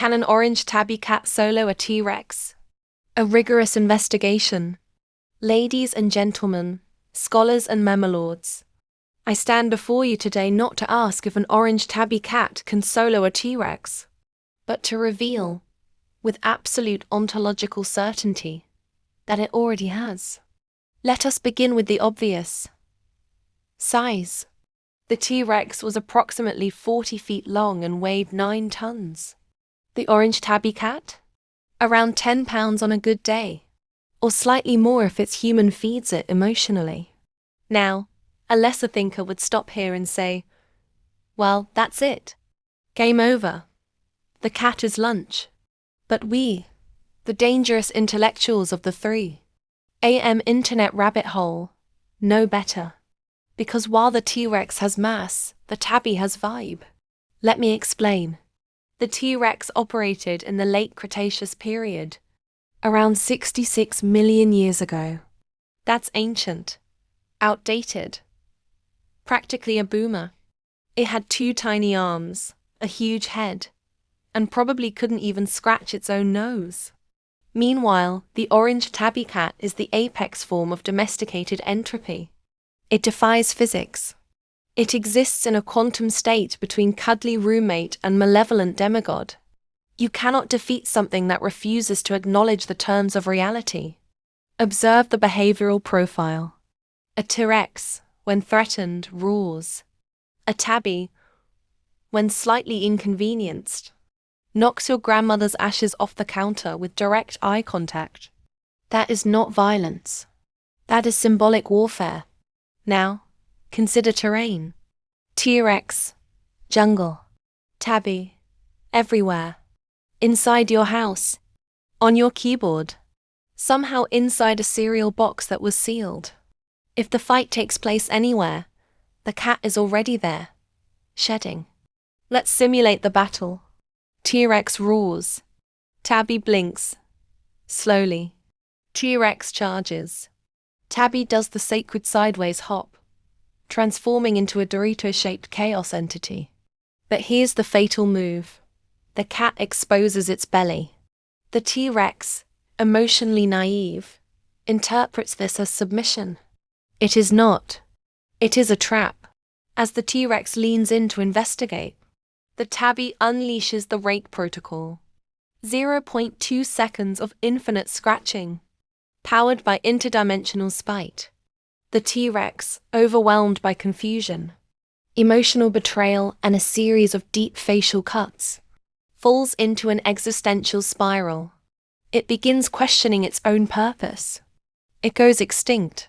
Can an orange tabby cat solo a T-Rex? A rigorous investigation. Ladies and gentlemen, scholars and mamelords, I stand before you today not to ask if an orange tabby cat can solo a T-Rex, but to reveal, with absolute ontological certainty, that it already has. Let us begin with the obvious. Size. The T-Rex was approximately 40 feet long and weighed 9 tons. The orange tabby cat? Around 10 pounds on a good day, or slightly more if its human feeds it emotionally. Now, a lesser thinker would stop here and say, well, that's it. Game over. The cat is lunch. But we, the dangerous intellectuals of the 3 AM internet rabbit hole, know better. Because while the T-Rex has mass, the tabby has vibe. Let me explain. The T-Rex operated in the late Cretaceous period, around 66 million years ago. That's ancient, outdated, practically a boomer. It had 2 tiny arms, a huge head, and probably couldn't even scratch its own nose. Meanwhile, the orange tabby cat is the apex form of domesticated entropy. It defies physics. It exists in a quantum state between cuddly roommate and malevolent demigod. You cannot defeat something that refuses to acknowledge the terms of reality. Observe the behavioral profile. A T-Rex, when threatened, roars. A tabby, when slightly inconvenienced, knocks your grandmother's ashes off the counter with direct eye contact. That is not violence. That is symbolic warfare. Now, consider terrain. T-Rex, jungle. Tabby, everywhere. Inside your house. On your keyboard. Somehow inside a cereal box that was sealed. If the fight takes place anywhere, the cat is already there, shedding. Let's simulate the battle. T-Rex roars. Tabby blinks. Slowly. T-Rex charges. Tabby does the sacred sideways hop, transforming into a Dorito-shaped chaos entity. But here's the fatal move. The cat exposes its belly. The T-Rex, emotionally naive, interprets this as submission. It is not. It is a trap. As the T-Rex leans in to investigate, the tabby unleashes the rake protocol. 0.2 seconds of infinite scratching, powered by interdimensional spite. The T-Rex, overwhelmed by confusion, emotional betrayal, and a series of deep facial cuts, falls into an existential spiral. It begins questioning its own purpose. It goes extinct.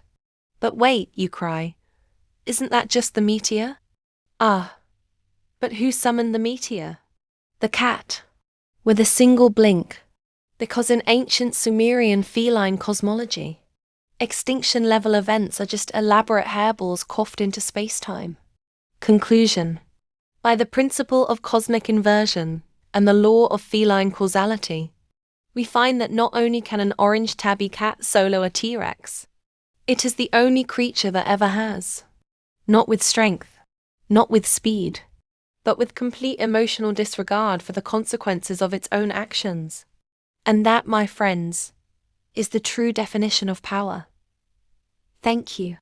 But wait, you cry. Isn't that just the meteor? Ah. But who summoned the meteor? The cat. With a single blink. Because in ancient Sumerian feline cosmology, extinction-level events are just elaborate hairballs coughed into space-time. Conclusion. By the principle of cosmic inversion and the law of feline causality, we find that not only can an orange tabby cat solo a T-Rex, it is the only creature that ever has. Not with strength, not with speed, but with complete emotional disregard for the consequences of its own actions. And that, my friends, is the true definition of power. Thank you.